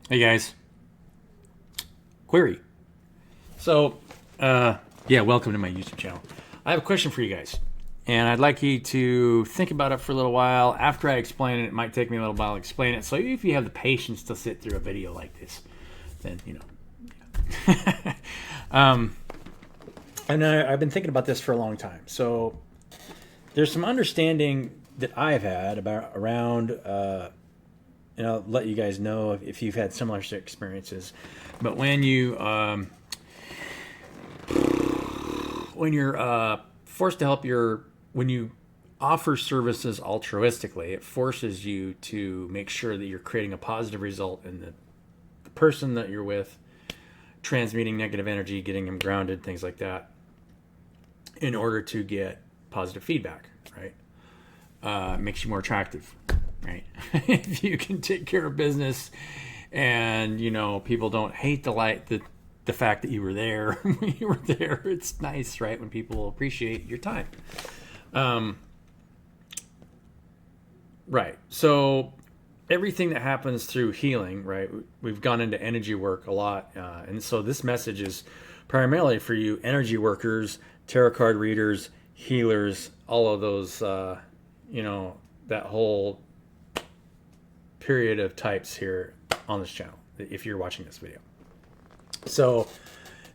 Hey guys, query. So, yeah, welcome to my YouTube channel. I have a question for you guys, and I'd like you to think about it for a little while. After I explain it, it might take me a little while to explain it. So, if you have the patience to sit through a video like this, then um, I've been thinking about this for a long time. So, there's some understanding that I've had about around. And I'll let you guys know if you've had similar experiences. But when you're forced to help when you offer services altruistically, it forces you to make sure that you're creating a positive result in the person that you're with, transmuting negative energy, getting them grounded, things like that, in order to get positive feedback, right? Makes you more attractive, right? If you can take care of business and people don't hate the fact that you were there when you were there, it's nice, right? When people appreciate your time. Right. So everything that happens through healing, right? We've gone into energy work a lot. And so this message is primarily for you energy workers, tarot card readers, healers, all of those, that whole period of types here on this channel, if you're watching this video. So,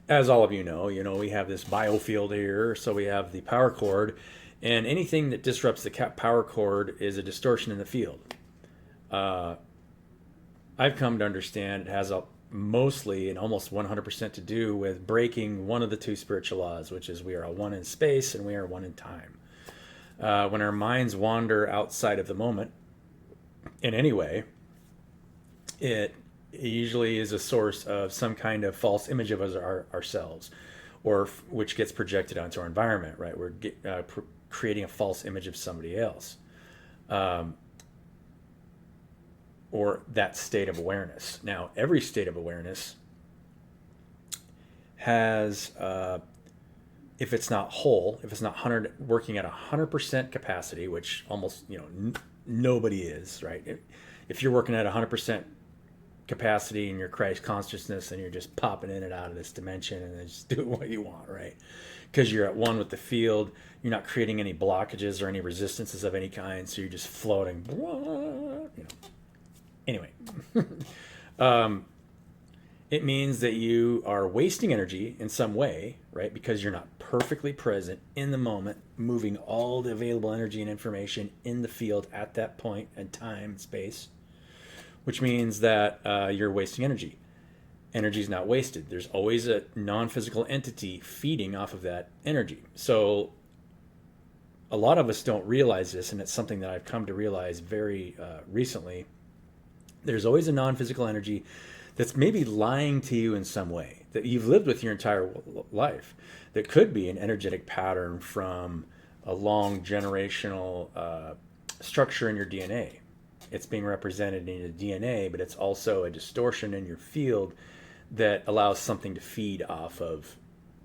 as all of you know, we have this biofield here. So we have the power cord, and anything that disrupts the power cord is a distortion in the field. I've come to understand it has mostly and almost 100% to do with breaking one of the two spiritual laws, which is we are one in space and we are one in time. When our minds wander outside of the moment in any way, it usually is a source of some kind of false image of ourselves, or which gets projected onto our environment, right? We're creating a false image of somebody else, or that state of awareness. Now, every state of awareness has, if it's not whole, if it's not working at 100% capacity, which almost nobody is, right? If you're working at 100% capacity in your Christ consciousness and you're just popping in and out of this dimension and then just doing what you want, right? Because you're at one with the field, you're not creating any blockages or any resistances of any kind, so you're just floating. Anyway, it means that you are wasting energy in some way, right? Because you're not perfectly present in the moment, moving all the available energy and information in the field at that point and time and space, which means that you're wasting energy. Energy is not wasted. There's always a non-physical entity feeding off of that energy. So a lot of us don't realize this, and it's something that I've come to realize very recently. There's always a non-physical energy that's maybe lying to you in some way that you've lived with your entire life. That could be an energetic pattern from a long generational structure in your DNA. It's being represented in your DNA, but it's also a distortion in your field that allows something to feed off of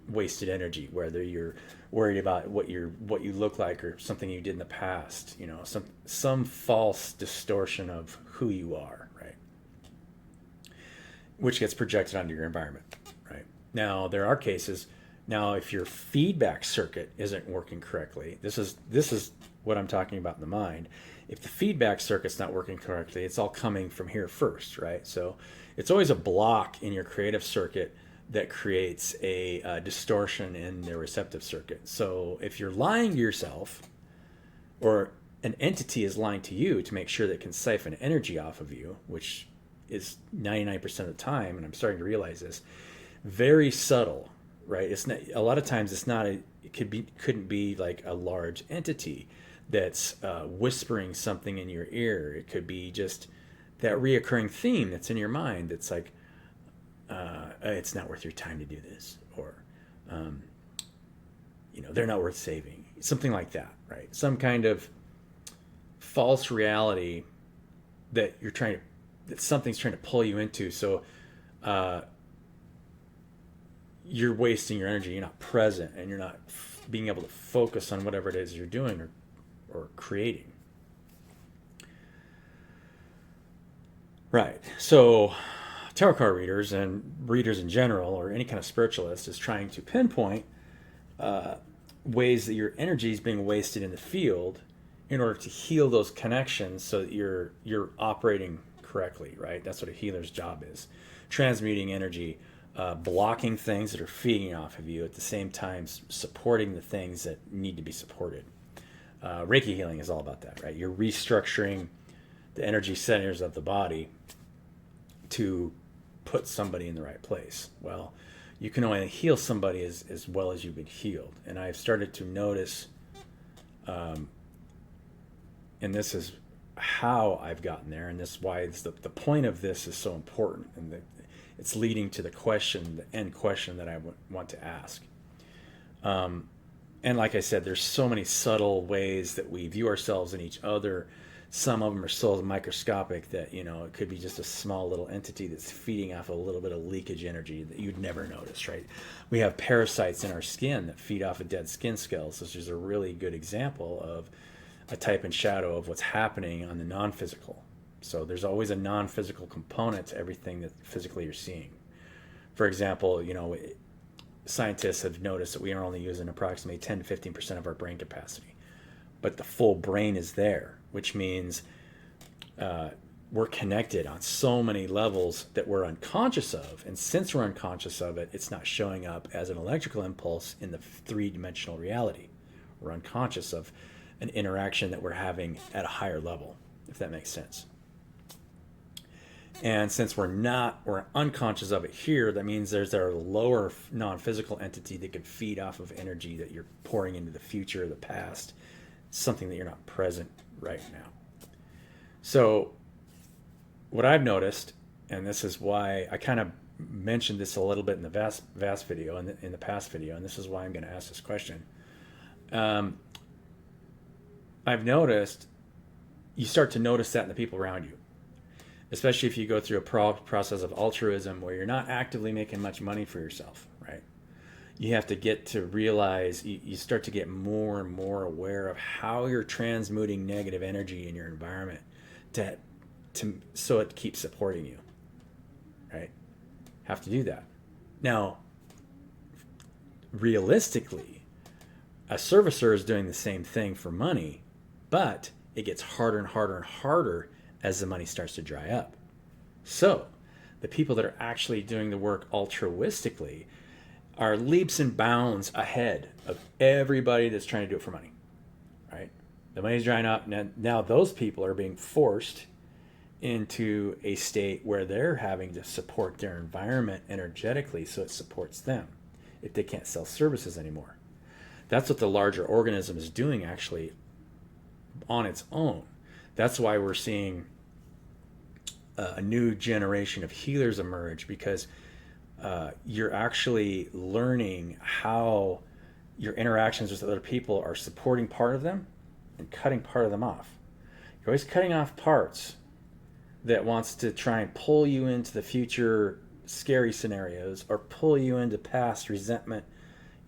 wasted energy, whether you're worried about what you look like or something you did in the past, some false distortion of who you are, right? Which gets projected onto your environment, right? Now, there are cases. Now, if your feedback circuit isn't working correctly, this is what I'm talking about in the mind. If the feedback circuit's not working correctly, it's all coming from here first, right? So it's always a block in your creative circuit that creates a distortion in the receptive circuit. So if you're lying to yourself, or an entity is lying to you to make sure that it can siphon energy off of you, which is 99% of the time, and I'm starting to realize this, very subtle, right? It's not, a lot of times it's not couldn't be like a large entity that's whispering something in your ear. It could be just that reoccurring theme that's in your mind that's like, it's not worth your time to do this, or they're not worth saving, something like that, right? Some kind of false reality that that something's trying to pull you into. So you're wasting your energy. You're not present, and you're not being able to focus on whatever it is you're doing or creating. Right. So tarot card readers and readers in general, or any kind of spiritualist, is trying to pinpoint ways that your energy is being wasted in the field in order to heal those connections so that you're operating correctly, right? That's what a healer's job is. Transmuting energy, blocking things that are feeding off of you, at the same time supporting the things that need to be supported. Reiki healing is all about that, right? You're restructuring the energy centers of the body to put somebody in the right place. Well, you can only heal somebody as well as you've been healed. And I've started to notice, and this is how I've gotten there, and this is why the point of this is so important, and it's leading to the end question that I want to ask. And like I said, there's so many subtle ways that we view ourselves and each other. Some of them are so microscopic that, it could be just a small little entity that's feeding off a little bit of leakage energy that you'd never notice, right? We have parasites in our skin that feed off of dead skin cells, which is a really good example of a type and shadow of what's happening on the non-physical. So there's always a non-physical component to everything that physically you're seeing. For example, scientists have noticed that we are only using approximately 10 to 15% of our brain capacity, but the full brain is there, which means we're connected on so many levels that we're unconscious of. And since we're unconscious of it, it's not showing up as an electrical impulse in the three-dimensional reality. We're unconscious of an interaction that we're having at a higher level, if that makes sense. And since we're unconscious of it here, that means there's a lower non-physical entity that could feed off of energy that you're pouring into the future or the past, something that you're not present right now. So what I've noticed, and this is why I kind of mentioned this a little bit in the vast video, in the past video, and this is why I'm going to ask this question. I've noticed, you start to notice that in the people around you, especially if you go through a process of altruism where you're not actively making much money for yourself, right? You have to get to realize, you start to get more and more aware of how you're transmuting negative energy in your environment so it keeps supporting you, right? Have to do that. Now, realistically, a servicer is doing the same thing for money, but it gets harder and harder and harder as the money starts to dry up. So the people that are actually doing the work altruistically are leaps and bounds ahead of everybody that's trying to do it for money, right? The money's drying up. Now those people are being forced into a state where they're having to support their environment energetically so it supports them if they can't sell services anymore. That's what the larger organism is doing actually on its own. That's why we're seeing a new generation of healers emerge, because you're actually learning how your interactions with other people are supporting part of them and cutting part of them off. You're always cutting off parts that wants to try and pull you into the future scary scenarios, or pull you into past resentment,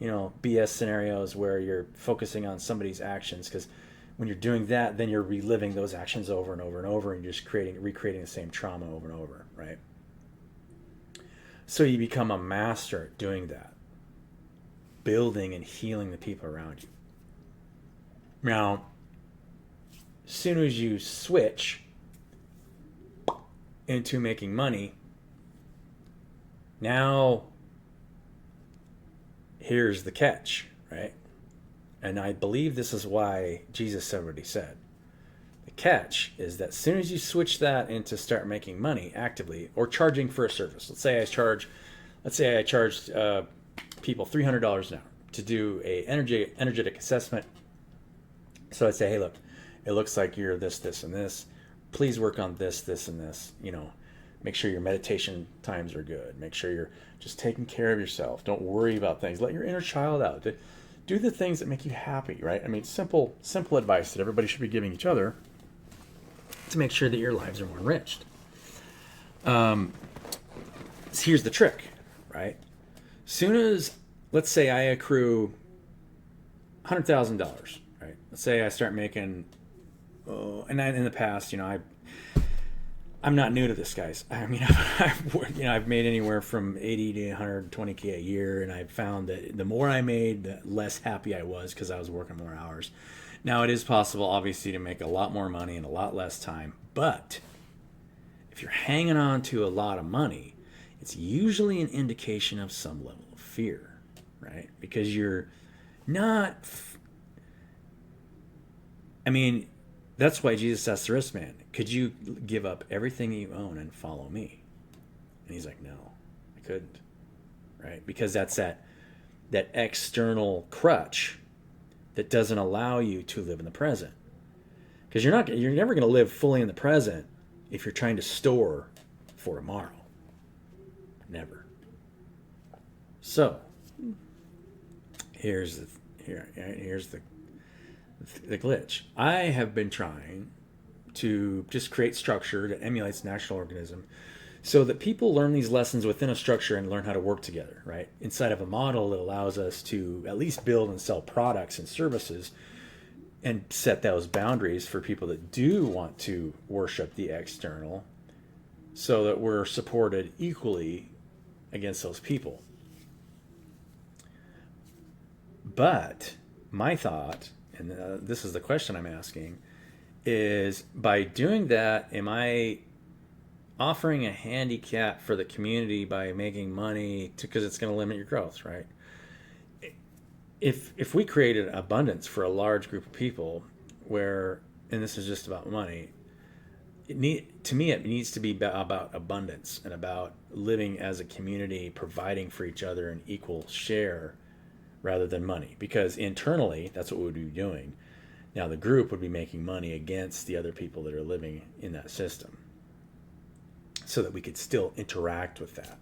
BS scenarios where you're focusing on somebody's actions, because when you're doing that, then you're reliving those actions over and over and over, and you're just recreating the same trauma over and over, right? So you become a master at doing that, building and healing the people around you. Now, as soon as you switch into making money, now here's the catch, right? And I believe this is why Jesus said what he said. The catch is that as soon as you switch that into start making money actively, or charging for a service. Let's say I charged people $300 an hour to do a energetic assessment. So I'd say, hey, look, it looks like you're this, this, and this. Please work on this, this, and this. Make sure your meditation times are good. Make sure you're just taking care of yourself. Don't worry about things. Let your inner child out. Do the things that make you happy, right? I mean, simple advice that everybody should be giving each other to make sure that your lives are more enriched. So here's the trick, right? Soon as, let's say I accrue $100,000, right? Let's say I start making, in the past, I'm not new to this, guys. I mean, I've made anywhere from 80 to 120K a year, and I found that the more I made, the less happy I was because I was working more hours. Now, it is possible, obviously, to make a lot more money in a lot less time, but if you're hanging on to a lot of money, it's usually an indication of some level of fear, right? Because you're not. I mean, that's why Jesus asked the rich man, "Could you give up everything you own and follow me?" And he's like, "No, I couldn't." Right? Because that's that external crutch that doesn't allow you to live in the present. Because you're never going to live fully in the present if you're trying to store for tomorrow. Never. So here's the glitch. I have been trying to just create structure that emulates national organism so that people learn these lessons within a structure and learn how to work together, right? Inside of a model that allows us to at least build and sell products and services and set those boundaries for people that do want to worship the external so that we're supported equally against those people. But my thought, and this is the question I'm asking, is by doing that, am I offering a handicap for the community by making money because it's going to limit your growth, right? If we created abundance for a large group of people, where, and this is just about money, to me it needs to be about abundance and about living as a community, providing for each other an equal share rather than money, because internally that's what we would be doing. Now the group would be making money against the other people that are living in that system so that we could still interact with that.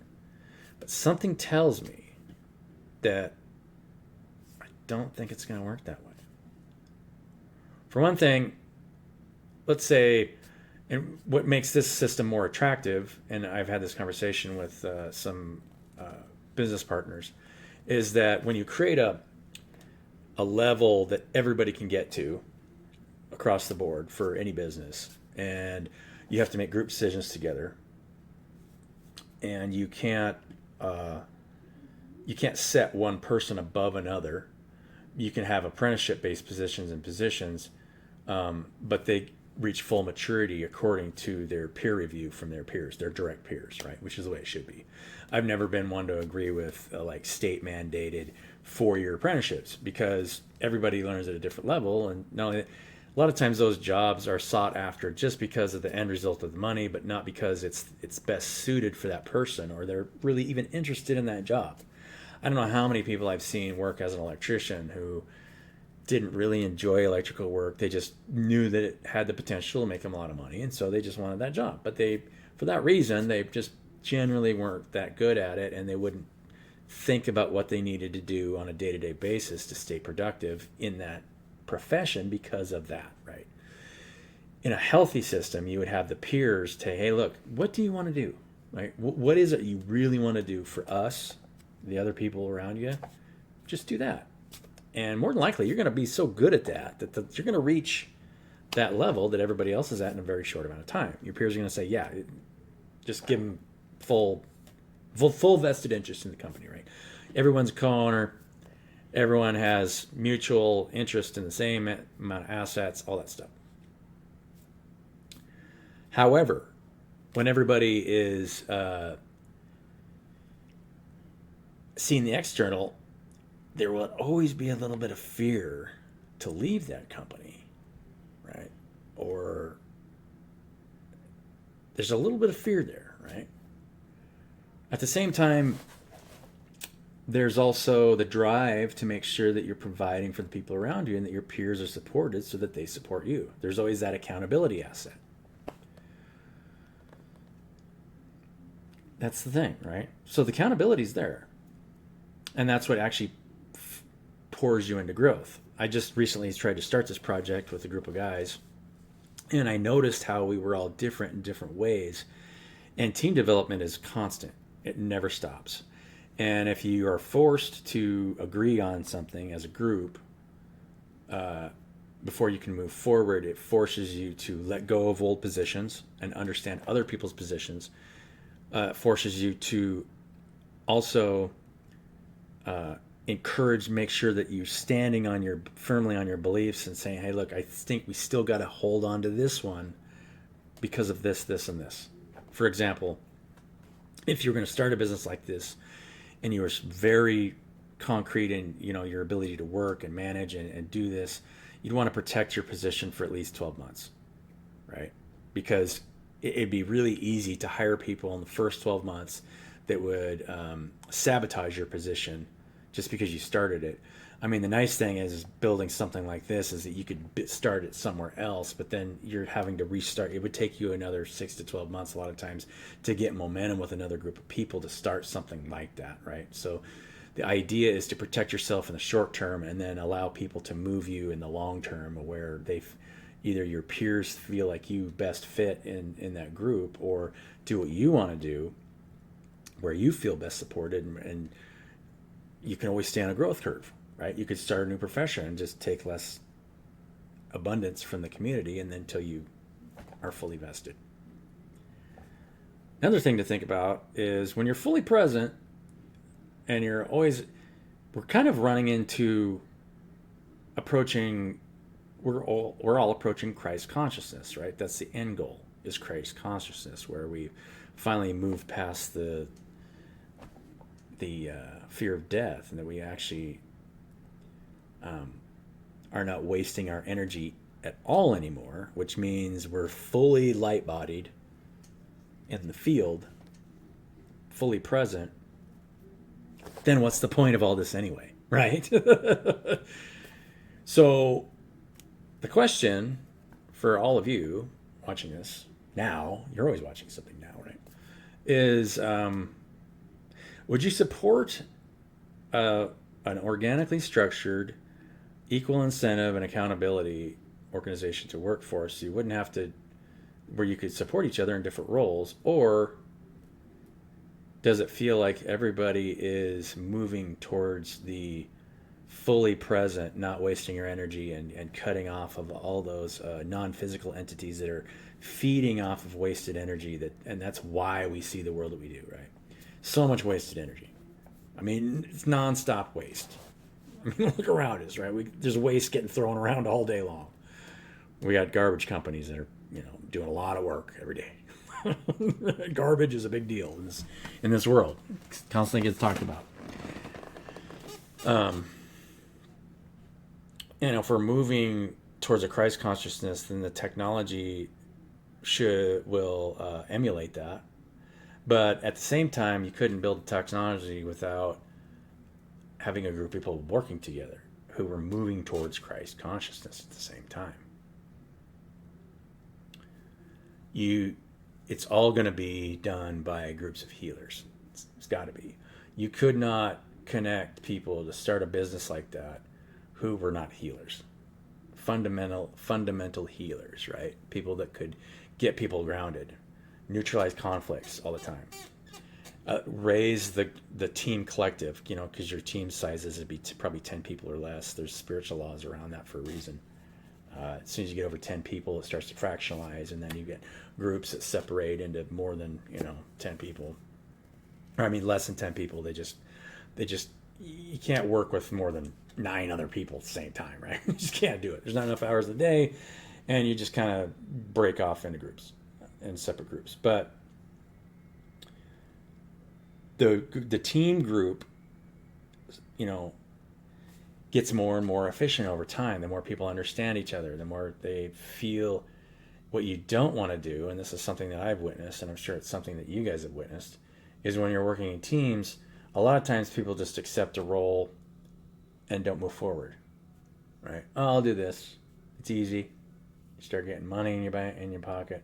But something tells me that I don't think it's going to work that way. For one thing, let's say, and what makes this system more attractive, and I've had this conversation with some business partners, is that when you create a level that everybody can get to across the board for any business, and you have to make group decisions together, and you can't set one person above another. You can have apprenticeship-based positions, but they reach full maturity according to their peer review from their peers, their direct peers, right? Which is the way it should be. I've never been one to agree with like state-mandated 4-year apprenticeships, because everybody learns at a different level, and not only that, a lot of times those jobs are sought after just because of the end result of the money, but not because it's best suited for that person or they're really even interested in that job. I don't know how many people I've seen work as an electrician who didn't really enjoy electrical work. They just knew that it had the potential to make them a lot of money, and so they just wanted that job. But for that reason, they just generally weren't that good at it, and they wouldn't think about what they needed to do on a day-to-day basis to stay productive in that profession because of that, right? In a healthy system, you would have the peers say, hey, look, what do you want to do? Right? What is it you really want to do for us, the other people around you? Just do that. And more than likely, you're going to be so good at that you're going to reach that level that everybody else is at in a very short amount of time. Your peers are going to say, yeah, just give them full vested interest in the company, right? Everyone's a co-owner. Everyone has mutual interest in the same amount of assets, all that stuff. However, when everybody is seeing the external, there will always be a little bit of fear to leave that company, right? Or there's a little bit of fear there, right? At the same time, there's also the drive to make sure that you're providing for the people around you and that your peers are supported so that they support you. There's always that accountability asset. That's the thing, right? So the accountability is there. And that's what actually pours you into growth. I just recently tried to start this project with a group of guys, and I noticed how we were all different in different ways. And team development is constant. It never stops. And if you are forced to agree on something as a group, before you can move forward, it forces you to let go of old positions and understand other people's positions. It forces you to also encourage, make sure that you're standing on your firmly on your beliefs and saying, hey, look, I think we still got to hold on to this one because of this, this, and this. For example, if you're going to start a business like this and you are very concrete in your ability to work and manage and do this, you'd want to protect your position for at least 12 months, right? Because it'd be really easy to hire people in the first 12 months that would sabotage your position just because you started it. I mean, the nice thing is building something like this is that you could start it somewhere else, but then you're having to restart. It would take you another 6 to 12 months a lot of times to get momentum with another group of people to start something like that, right? So the idea is to protect yourself in the short term and then allow people to move you in the long term, where either your peers feel like you best fit in that group, or do what you want to do where you feel best supported, and you can always stay on a growth curve, right? You could start a new profession and just take less abundance from the community and then until you are fully vested. Another thing to think about is when you're fully present and we're kind of running into we're all approaching Christ consciousness, right? That's the end goal, is Christ consciousness, where we finally move past the fear of death, and that we actually are not wasting our energy at all anymore, which means we're fully light-bodied in the field, fully present. Then what's the point of all this anyway, right? So the question for all of you watching this now, you're always watching something now, right, is would you support an organically structured, equal incentive and accountability organization to work for, so you wouldn't have to, where you could support each other in different roles? Or does it feel like everybody is moving towards the fully present, not wasting your energy, and cutting off of all those non-physical entities that are feeding off of wasted energy, and that's why we see the world that we do, right? So much wasted energy. I mean, it's nonstop waste. I mean, look around us, right? There's waste getting thrown around all day long. We got garbage companies that are, doing a lot of work every day. Garbage is a big deal in this world. It constantly gets talked about. If we're moving towards a Christ consciousness, then the technology will emulate that. But at the same time, you couldn't build the technology without having a group of people working together who were moving towards Christ consciousness at the same time. It's all going to be done by groups of healers. It's got to be. You could not connect people to start a business like that who were not healers. Fundamental healers, right? People that could get people grounded, neutralize conflicts all the time, raise the team collective, because your team sizes would be probably 10 people or less. There's spiritual laws around that for a reason. As soon as you get over 10 people, it starts to fractionalize, and then you get groups that separate into more than 10 people. Or, I mean, less than 10 people. They just you can't work with more than 9 other people at the same time, right? You just can't do it. There's not enough hours a day, and you just kind of break off into groups, in separate groups. But the team group, gets more and more efficient over time. The more people understand each other, the more they feel. What you don't want to do, and this is something that I've witnessed, and I'm sure it's something that you guys have witnessed, is when you're working in teams, a lot of times people just accept a role and don't move forward, right? Oh, I'll do this. It's easy. You start getting money in your pocket,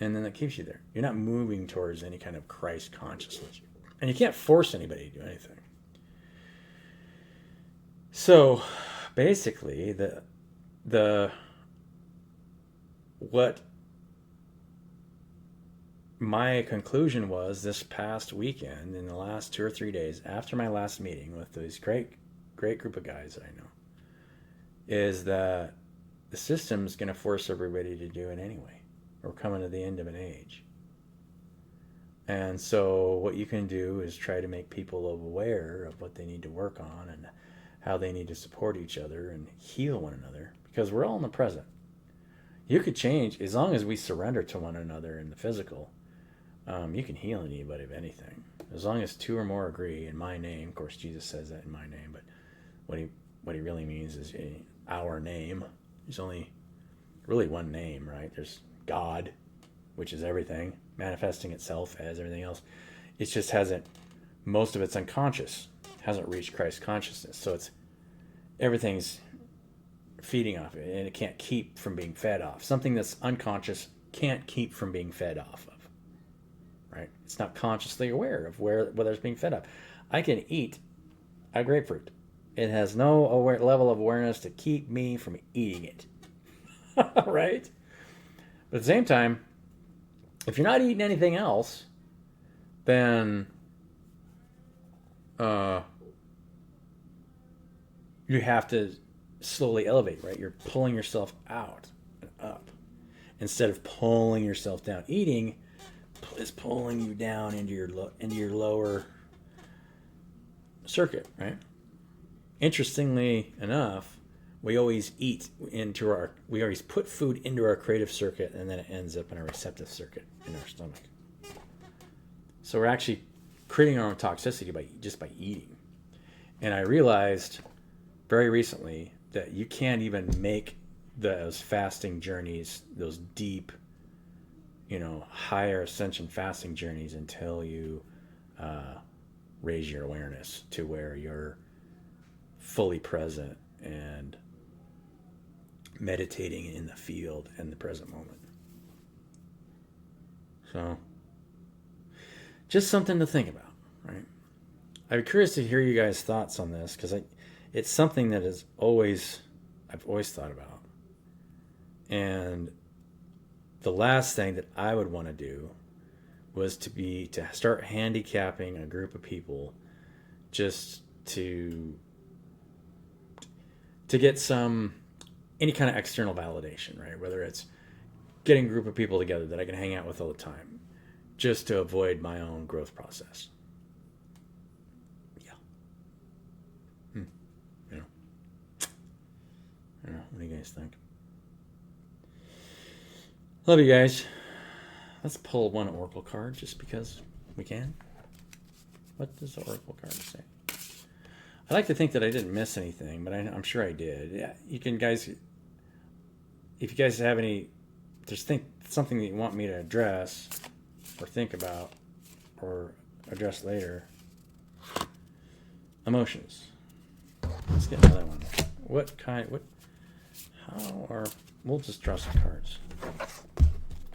and then that keeps you there. You're not moving towards any kind of Christ consciousness, and you can't force anybody to do anything. So, basically, what my conclusion was this past weekend, in the last 2 or 3 days after my last meeting with these great group of guys that I know, is that the system's going to force everybody to do it anyway. We're coming to the end of an age. And so what you can do is try to make people aware of what they need to work on and how they need to support each other and heal one another, because we're all in the present. You could change as long as we surrender to one another in the physical. You can heal anybody of anything as long as two or more agree in my name. Of course, Jesus says that in my name, but what he really means is our name. There's only really one name, right? There's God, which is everything, manifesting itself as everything else. It just hasn't, most of it's unconscious, hasn't reached Christ consciousness. So everything's feeding off it, and it can't keep from being fed off. Something that's unconscious can't keep from being fed off of, right? It's not consciously aware of whether it's being fed off. I can eat a grapefruit. It has no level of awareness to keep me from eating it, right? But at the same time, if you're not eating anything else, then you have to slowly elevate, right? You're pulling yourself out and up instead of pulling yourself down. Eating is pulling you down into your lower circuit, right? Interestingly enough, we always put food into our creative circuit, and then it ends up in a receptive circuit in our stomach. So we're actually creating our own toxicity by eating. And I realized very recently that you can't even make those fasting journeys, those deep, higher ascension fasting journeys, until you raise your awareness to where you're fully present and meditating in the field in the present moment. So, just something to think about, right? I'd be curious to hear you guys' thoughts on this, because it's something that I've always thought about. And the last thing that I would want to do was to start handicapping a group of people just to get any kind of external validation, right? Whether it's getting a group of people together that I can hang out with all the time, just to avoid my own growth process. Yeah. I don't know. What do you guys think? Love you guys. Let's pull one oracle card just because we can. What does the oracle card say? I like to think that I didn't miss anything, but I'm sure I did. Yeah, you can, guys. If you guys have something that you want me to address or think about or address later. Emotions. Let's get another one. We'll just draw some cards. What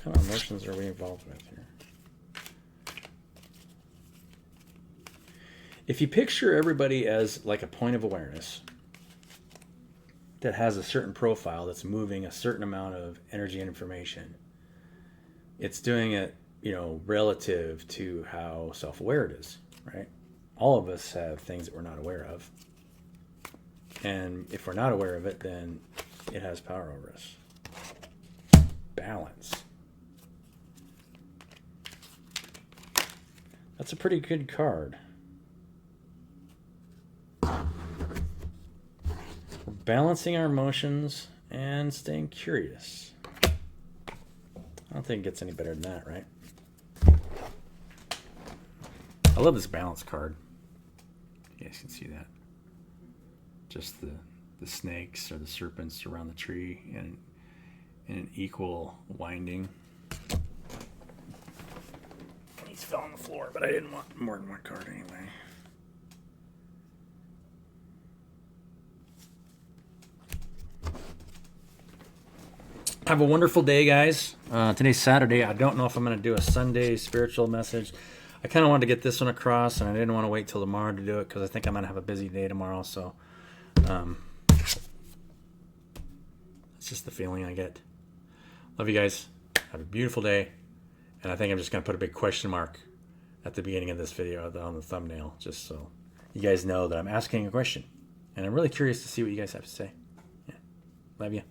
kind of emotions are we involved with here? If you picture everybody as like a point of awareness that has a certain profile that's moving a certain amount of energy and information, it's doing it, relative to how self-aware it is, right? All of us have things that we're not aware of. And if we're not aware of it, then it has power over us. Balance. That's a pretty good card. We're balancing our emotions and staying curious. I don't think it gets any better than that, right? I love this balance card. You guys can see that. Just the snakes or the serpents around the tree in an equal winding. He's fell on the floor, but I didn't want more than one card anyway. Have a wonderful day, guys. Today's Saturday. I don't know if I'm going to do a Sunday spiritual message. I kind of wanted to get this one across, and I didn't want to wait till tomorrow to do it because I think I'm going to have a busy day tomorrow. So it's just the feeling I get. Love you guys. Have a beautiful day. And I think I'm just going to put a big question mark at the beginning of this video on the thumbnail, just so you guys know that I'm asking a question. And I'm really curious to see what you guys have to say. Yeah. Love you.